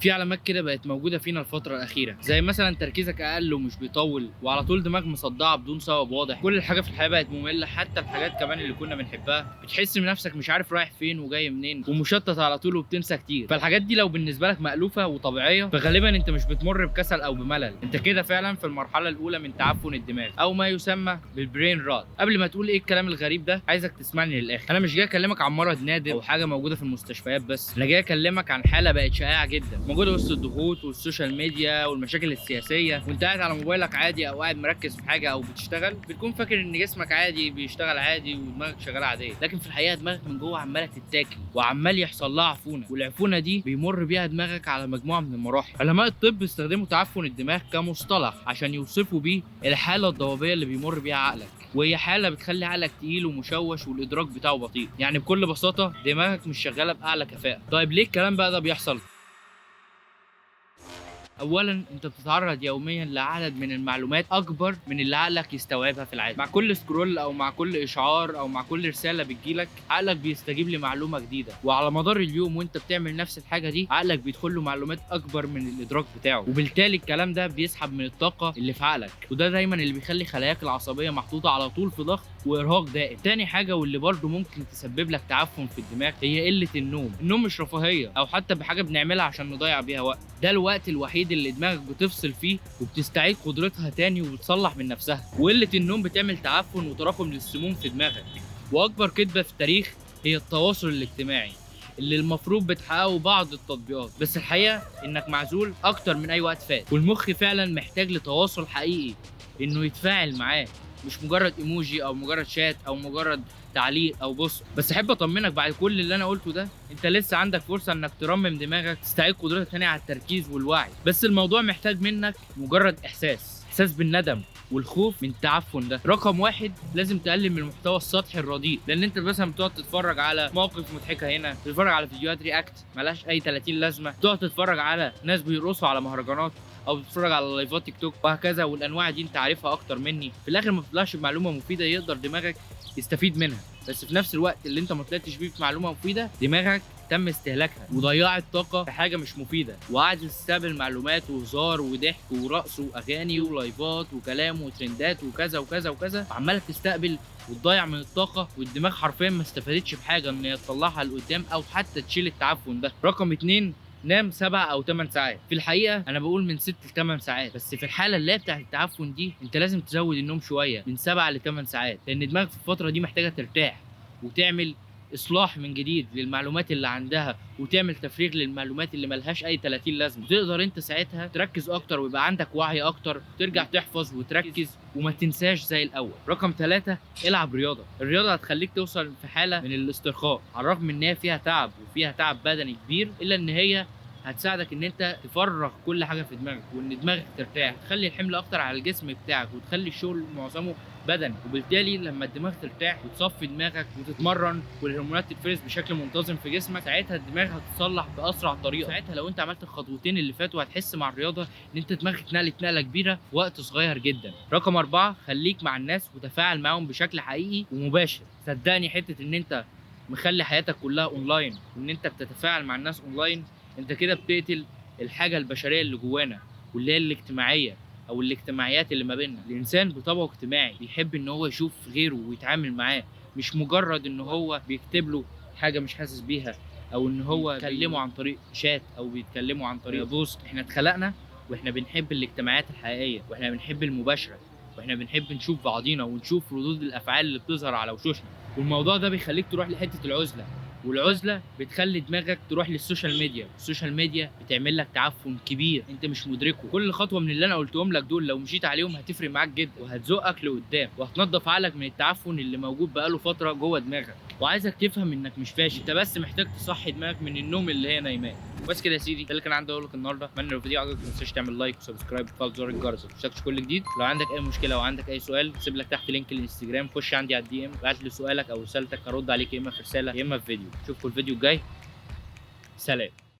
في علامات كده بقت موجودة فينا الفترة الأخيرة، زي مثلا تركيزك أقل ومش بيطول، وعلى طول دماغ مصدعة بدون سبب واضح. كل حاجة في الحياة بقت مملة، حتى الحاجات كمان اللي كنا بنحبها. بتحس بنفسك مش عارف رايح فين وجاي منين، ومشتت على طول وبتنسى كتير. فالحاجات دي لو بالنسبة لك مألوفة وطبيعية، فغالبا أنت مش بتمر بكسل أو بملل، أنت كده فعلا في المرحلة الأولى من تعفن الدماغ أو ما يسمى بالبرين رات. قبل ما تقول إيه الكلام الغريب ده، عايزك تسمعني للآخر. أنا مش جاي أكلمك عن مرض نادر أو حاجة موجودة في المستشفيات بس، أنا جاي أكلمك عن حالة بقت شائعة جدا، موجودة وسط الضغوط والسوشيال ميديا والمشاكل السياسيه. وانت قاعد على موبايلك عادي او قاعد مركز في حاجه او بتشتغل، بتكون فاكر ان جسمك عادي بيشتغل عادي ودماغك شغاله عاديه، لكن في الحقيقه دماغك من جوه عماله تتاكل وعمال يحصل لها عفونه، والعفونه دي بيمر بيها دماغك على مجموعه من المراحل. علماء الطب استخدموا تعفن الدماغ كمصطلح عشان يوصفوا بيه الحاله الضبابيه اللي بيمر بيها عقلك، وهي حاله بتخلي عقلك تقيل ومشوش والادراك بتاعه بطيء. يعني بكل بساطه دماغك مش شغاله باعلى كفاءه. طيب ليه الكلام بقى ده بيحصل؟ اولا انت بتتعرض يوميا لعدد من المعلومات اكبر من اللي عقلك يستوعبها في العادي. مع كل سكرول او مع كل اشعار او مع كل رساله بتجيلك، عقلك بيستجيب لمعلومه جديده، وعلى مدار اليوم وانت بتعمل نفس الحاجه دي، عقلك بيدخل له معلومات اكبر من الادراك بتاعه، وبالتالي الكلام ده بيسحب من الطاقه اللي في عقلك، وده دايما اللي بيخلي خلاياك العصبيه محطوطه على طول في ضغط وارهاق دائم. تاني حاجه واللي برضه ممكن تسبب لك تعفن في الدماغ هي قله النوم. النوم مش رفاهيه او حتى بحاجه بنعملها عشان نضيع بيها وقت، ده الوقت الوحيد اللي دماغك بتفصل فيه وبتستعيد قدرتها تاني وبتصلح من نفسها. وقله النوم بتعمل تعفن وتراكم للسموم في دماغك. واكبر كذبه في التاريخ هي التواصل الاجتماعي اللي المفروض بتحققه بعض التطبيقات، بس الحقيقه انك معزول اكتر من اي وقت فات، والمخ فعلا محتاج لتواصل حقيقي، انه يتفاعل معاه، مش مجرد ايموجي او مجرد شات او مجرد تعليق او بص. بس احب اطمنك، بعد كل اللي انا قلته ده انت لسه عندك فرصه انك ترمم دماغك، تستعيد قدرتك تاني على التركيز والوعي. بس الموضوع محتاج منك مجرد احساس بالندم والخوف من التعفن ده. رقم واحد، لازم تقلل من المحتوى السطحي الرديء، لان انت مثلا بتقعد تتفرج على مواقف مضحكه هنا، تتفرج على فيديوهات رياكت ملهاش اي 30 لازمه، تقعد تتفرج على ناس بيرقصوا على مهرجانات، او بتتفرج على لايفات تيك توك وهكذا. والانواع دي انت عارفها اكتر مني. في الاخر ما بتطلعش بمعلومه مفيده يقدر دماغك يستفيد منها، بس في نفس الوقت اللي انت ما طلعتش بيه بمعلومه مفيده، دماغك تم استهلاكها وضيعت طاقه في حاجه مش مفيده، وقعدت تستقبل معلومات وهزار وضحك ورقص واغاني ولايفات وكلام وترندات وكذا وكذا وكذا، وعماله تستقبل وتضيع من الطاقه، والدماغ حرفيا ما استفادتش بحاجه ان هي تطلعها لقدام او حتى تشيل التعفن ده. رقم اتنين، نام 7 أو 8 ساعات. في الحقيقة أنا بقول من 6 ل 8 ساعات، بس في الحالة اللي هي بتاعت التعفن دي أنت لازم تزود النوم شوية من 7 ل 8 ساعات، لأن دماغك في الفترة دي محتاجة ترتاح وتعمل اصلاح من جديد للمعلومات اللي عندها، وتعمل تفريغ للمعلومات اللي ملهاش اي 30 لازمه. تقدر انت ساعتها تركز اكتر ويبقى عندك وعي اكتر، ترجع تحفظ وتركز وما تنساش زي الاول. رقم 3، العب رياضه. الرياضه هتخليك توصل في حاله من الاسترخاء، على الرغم ان هي فيها تعب وفيها تعب بدني كبير، الا ان هي هتساعدك ان انت تفرغ كل حاجه في دماغك، وان دماغك ترتاح، تخلي الحمل اكتر على الجسم بتاعك، وتخلي الشغل معظمه بدني. وبالتالي لما الدماغ ترتاح وتصفي دماغك وتتمرن والهرمونات تتفرز بشكل منتظم في جسمك، ساعتها الدماغ هتتصلح باسرع طريقه. ساعتها لو انت عملت الخطوتين اللي فاتوا، هتحس مع الرياضه ان انت دماغك اتنقلت نقله كبيره في وقت صغير جدا. رقم 4، خليك مع الناس وتفاعل معاهم بشكل حقيقي ومباشر. صدقني حته ان انت مخلي حياتك كلها اونلاين وان انت بتتفاعل مع الناس اونلاين، انت كده بتقتل الحاجه البشريه اللي جوانا، واللي هي الاجتماعيه او الاجتماعيات اللي ما بيننا. الانسان بطبعه اجتماعي، بيحب ان هو يشوف غيره ويتعامل معاه، مش مجرد ان هو بيكتب له حاجه مش حاسس بيها، او ان هو بيكلمه عن طريق شات او بيتكلموا عن طريق بوست. احنا اتخلقنا واحنا بنحب الاجتماعات الحقيقيه، واحنا بنحب المباشره، واحنا بنحب نشوف بعضينا ونشوف ردود الافعال اللي بتظهر على وشوشنا. والموضوع ده بيخليك تروح لحته العزله، والعزله بتخلي دماغك تروح للسوشيال ميديا. السوشيال ميديا بتعمل لك تعفن كبير انت مش مدركه. كل خطوه من اللي انا قلتهم لك دول لو مشيت عليهم هتفرق معاك جدا، وهتزقك لقدام، وهتنظف عقلك من التعفن اللي موجود بقاله فتره جوه دماغك. وعايزك تفهم انك مش فاشل، انت بس محتاج تصحي دماغك من النوم اللي هي نايماه. بس كده يا سيدي، ده اللي كان عندي اقول لك النهارده. اتمنى لو الفيديو عجبك ما تنساش تعمل لايك وسبسكرايب وتفعل زر الجرس عشان تشوفش كل جديد. لو عندك اي مشكله او عندك اي سؤال، سيب لك تحت لينك الانستجرام، خش عندي على الدي ام، ابعت لي سؤالك او رسالتك، هرد عليك يا اما في رساله يا اما في فيديو. اشوفكم الفيديو الجاي. سلام.